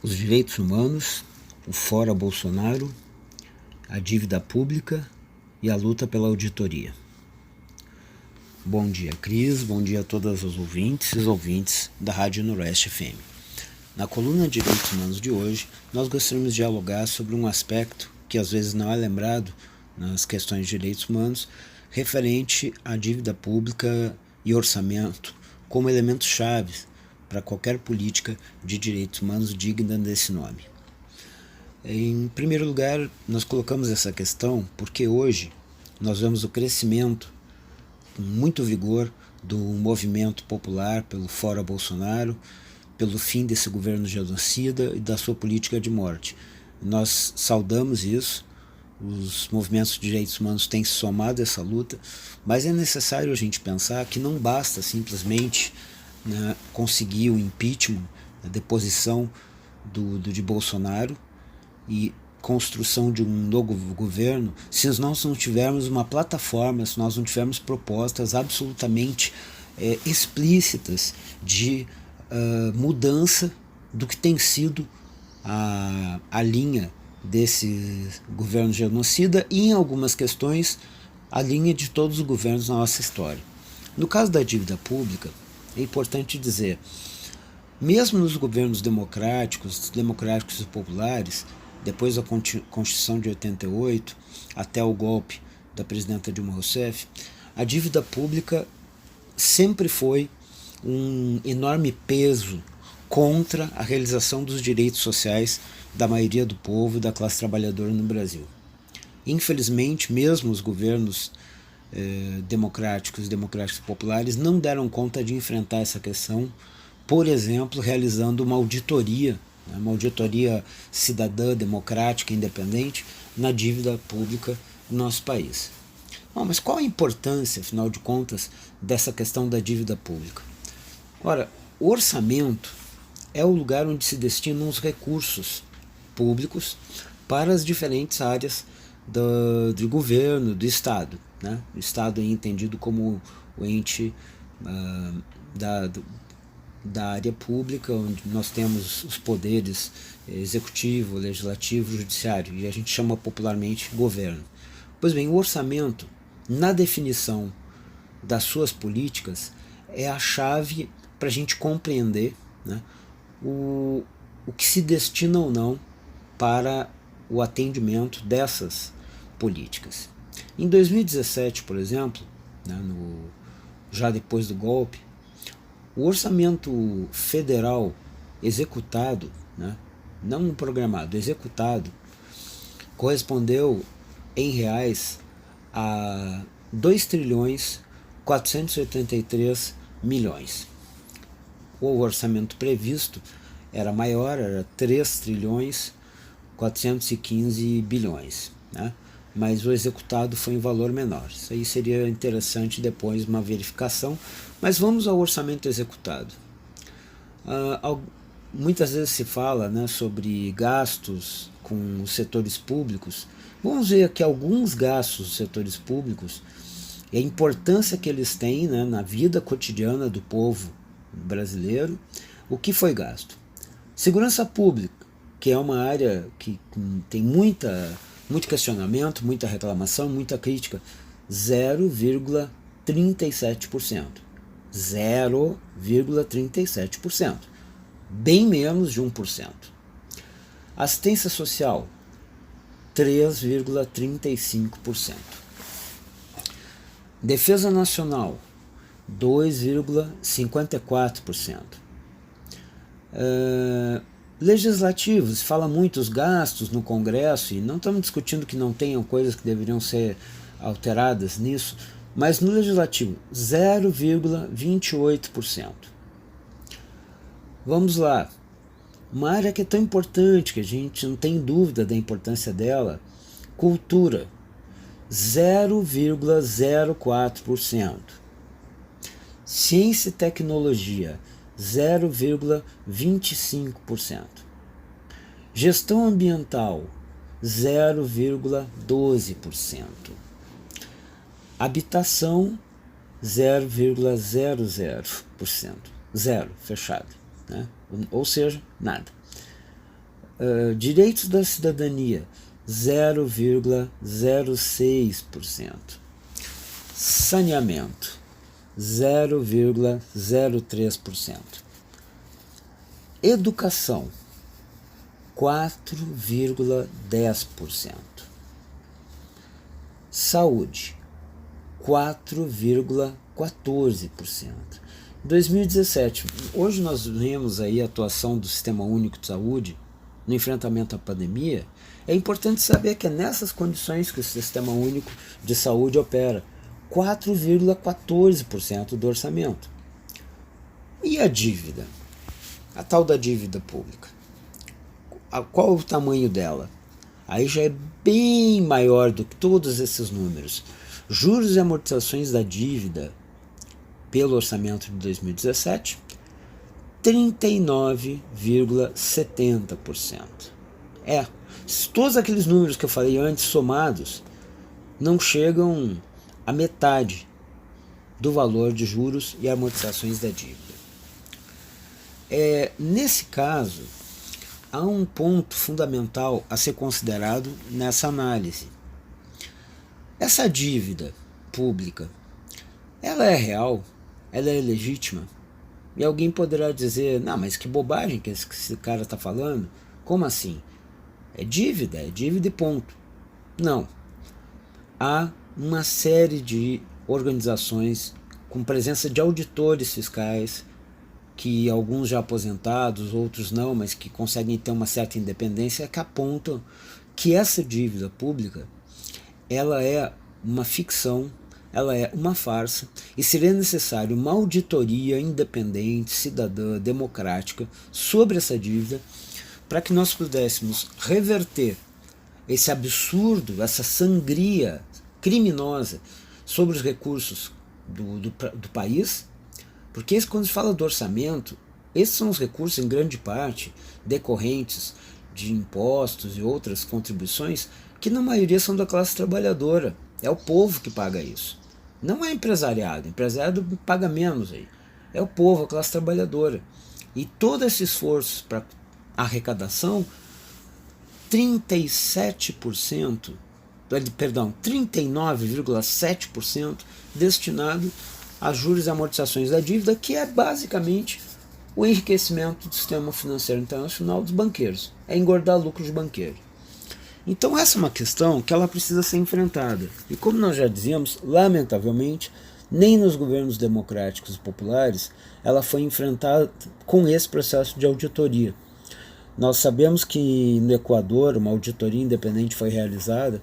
os direitos humanos, o fora Bolsonaro, a dívida pública e a luta pela auditoria. Bom dia, Cris, bom dia a todas as ouvintes e os ouvintes da Rádio Noroeste FM. Na coluna Direitos Humanos de hoje, nós gostaríamos de dialogar sobre um aspecto que às vezes não é lembrado nas questões de direitos humanos, referente à dívida pública e orçamento como elementos chaves para qualquer política de direitos humanos digna desse nome. Em primeiro lugar, nós colocamos essa questão porque hoje nós vemos o crescimento com muito vigor do movimento popular pelo Fora Bolsonaro, pelo fim desse governo genocida e da sua política de morte. Nós saudamos isso, os movimentos de direitos humanos têm se somado a essa luta, mas é necessário a gente pensar que não basta simplesmente conseguir o impeachment, a deposição de Bolsonaro e construção de um novo governo, se nós não tivermos uma plataforma, se nós não tivermos propostas absolutamente explícitas de mudança do que tem sido a linha desse governo genocida e, em algumas questões, a linha de todos os governos na nossa história. No caso da dívida pública, é importante dizer, mesmo nos governos democráticos e populares, depois da Constituição de 88, até o golpe da presidenta Dilma Rousseff, a dívida pública sempre foi um enorme peso contra a realização dos direitos sociais da maioria do povo e da classe trabalhadora no Brasil. Infelizmente, mesmo os governos democráticos e populares não deram conta de enfrentar essa questão, por exemplo, realizando uma auditoria cidadã, democrática, independente, na dívida pública do nosso país. Bom, mas qual a importância, afinal de contas, dessa questão da dívida pública? Ora, o orçamento é o lugar onde se destinam os recursos públicos para as diferentes áreas do governo, do Estado. Né? O Estado é entendido como o ente da área pública, onde nós temos os poderes executivo, legislativo, judiciário, e a gente chama popularmente governo. Pois bem, o orçamento, na definição das suas políticas, é a chave para a gente compreender, né, o que se destina ou não para o atendimento dessas políticas. Em 2017, por exemplo, né, já depois do golpe, o orçamento federal executado, né, não programado, executado, correspondeu em reais a 2 trilhões 483 milhões. O orçamento previsto era maior, era 3 trilhões 415 bilhões, né? Mas o executado foi em valor menor. Isso aí seria interessante depois uma verificação, mas vamos ao orçamento executado. Muitas vezes se fala, né, sobre gastos com os setores públicos. Vamos ver aqui alguns gastos dos setores públicos e a importância que eles têm, né, na vida cotidiana do povo brasileiro. O que foi gasto? Segurança pública, que é uma área que tem muito questionamento, muita reclamação, muita crítica, 0,37%. 0,37%. Bem menos de 1%. Assistência social, 3,35%. Defesa nacional, 2,54%. Legislativos, fala muito os gastos no Congresso, e não estamos discutindo que não tenham coisas que deveriam ser alteradas nisso, mas no Legislativo, 0,28%. Vamos lá, uma área que é tão importante, que a gente não tem dúvida da importância dela, cultura, 0,04%. Ciência e tecnologia, 0,25%. Gestão ambiental, 0,12%. Habitação, 0,00%. Zero, fechado. Né? Ou seja, nada. Direitos da cidadania, 0,06%. Saneamento, 0,03%. Educação, 4,10%. Saúde, 4,14%. 2017, hoje nós vemos aí a atuação do Sistema Único de Saúde no enfrentamento à pandemia. É importante saber que é nessas condições que o Sistema Único de Saúde opera, 4,14% do orçamento. E a dívida? A tal da dívida pública. Qual o tamanho dela? Aí já é bem maior do que todos esses números. Juros e amortizações da dívida pelo orçamento de 2017, 39,70%. Todos aqueles números que eu falei antes somados não chegam a metade do valor de juros e amortizações da dívida. Nesse caso, há um ponto fundamental a ser considerado nessa análise. Essa dívida pública, ela é real? Ela é legítima? E alguém poderá dizer, não, mas que bobagem que esse cara está falando. Como assim? É dívida e ponto. Não. Há uma série de organizações com presença de auditores fiscais, que alguns já aposentados, outros não, mas que conseguem ter uma certa independência, que apontam que essa dívida pública, ela é uma ficção, ela é uma farsa, e seria necessário uma auditoria independente, cidadã, democrática sobre essa dívida, para que nós pudéssemos reverter esse absurdo, essa sangria criminosa sobre os recursos do país, porque quando se fala do orçamento, esses são os recursos em grande parte decorrentes de impostos e outras contribuições que na maioria são da classe trabalhadora. É o povo que paga isso. Não é empresariado. O empresariado paga menos aí. É o povo, a classe trabalhadora. E todo esse esforço para arrecadação, 39,7% destinado a juros e amortizações da dívida, que é basicamente o enriquecimento do sistema financeiro internacional dos banqueiros. É engordar lucro de banqueiro. Então essa é uma questão que ela precisa ser enfrentada. E como nós já dizíamos, lamentavelmente, nem nos governos democráticos e populares ela foi enfrentada com esse processo de auditoria. Nós sabemos que no Equador uma auditoria independente foi realizada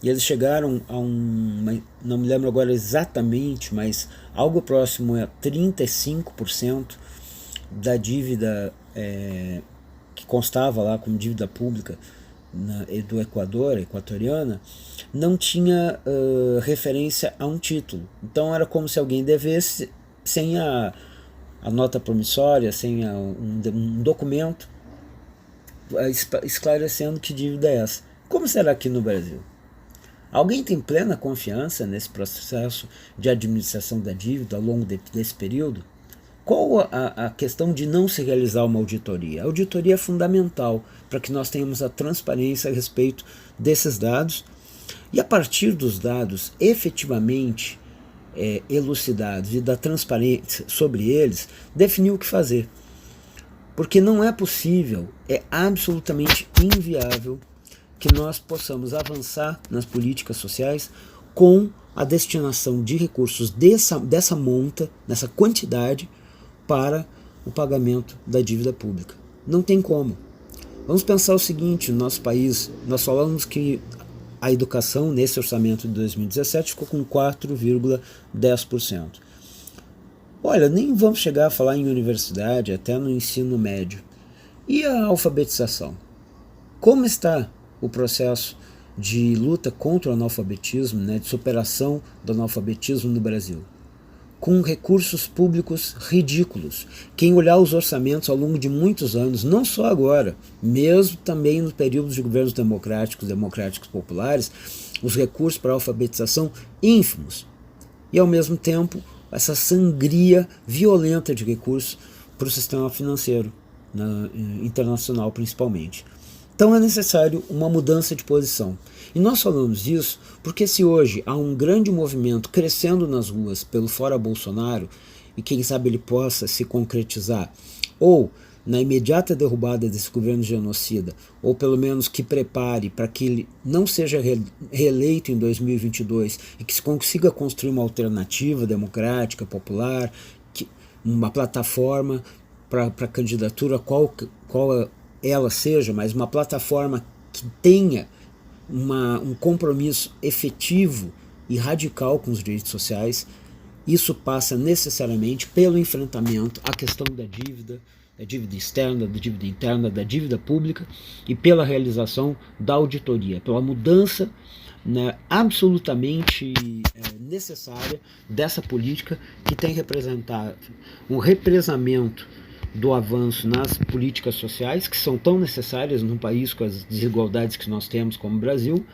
e eles chegaram a não me lembro agora exatamente, mas algo próximo a 35% da dívida que constava lá como dívida pública do Equador, equatoriana, não tinha referência a um título. Então era como se alguém devesse sem a nota promissória, sem um documento esclarecendo que dívida é essa. Como será aqui no Brasil? Alguém tem plena confiança nesse processo de administração da dívida ao longo desse período? Qual a questão de não se realizar uma auditoria? A auditoria é fundamental para que nós tenhamos a transparência a respeito desses dados e a partir dos dados efetivamente elucidados e da transparência sobre eles, definir o que fazer. Porque não é possível, é absolutamente inviável que nós possamos avançar nas políticas sociais com a destinação de recursos dessa monta, nessa quantidade, para o pagamento da dívida pública. Não tem como. Vamos pensar o seguinte, no nosso país, nós falamos que a educação nesse orçamento de 2017 ficou com 4,10%. Olha, nem vamos chegar a falar em universidade, até no ensino médio. E a alfabetização? Como está o processo de luta contra o analfabetismo, de superação do analfabetismo no Brasil? Com recursos públicos ridículos. Quem olhar os orçamentos ao longo de muitos anos, não só agora, mesmo também nos períodos de governos democráticos populares, os recursos para a alfabetização ínfimos. E ao mesmo tempo, essa sangria violenta de recursos para o sistema financeiro, internacional principalmente. Então é necessário uma mudança de posição. E nós falamos isso porque se hoje há um grande movimento crescendo nas ruas pelo Fora Bolsonaro, e quem sabe ele possa se concretizar, ou na imediata derrubada desse governo genocida, ou pelo menos que prepare para que ele não seja reeleito em 2022 e que se consiga construir uma alternativa democrática, popular, uma plataforma para a candidatura, qual ela seja, mas uma plataforma que tenha um compromisso efetivo e radical com os direitos sociais. Isso passa necessariamente pelo enfrentamento à questão da dívida externa, da dívida interna, da dívida pública e pela realização da auditoria, pela mudança, né, absolutamente necessária dessa política que tem representado um represamento do avanço nas políticas sociais, que são tão necessárias num país com as desigualdades que nós temos como o Brasil,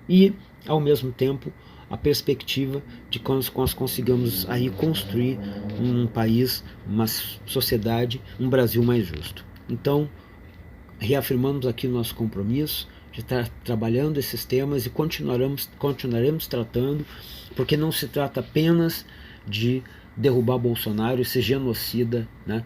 e, ao mesmo tempo, a perspectiva de que nós consigamos aí construir um país, uma sociedade, um Brasil mais justo. Então, reafirmamos aqui o nosso compromisso de estar trabalhando esses temas e continuaremos tratando, porque não se trata apenas de derrubar Bolsonaro, esse genocida, né,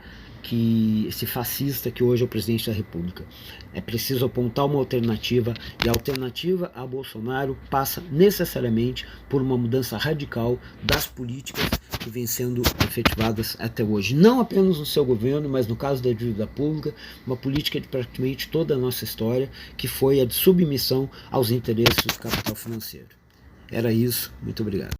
esse fascista que hoje é o presidente da República. É preciso apontar uma alternativa, e a alternativa a Bolsonaro passa necessariamente por uma mudança radical das políticas que vêm sendo efetivadas até hoje. Não apenas no seu governo, mas no caso da dívida pública, uma política de praticamente toda a nossa história, que foi a de submissão aos interesses do capital financeiro. Era isso, muito obrigado.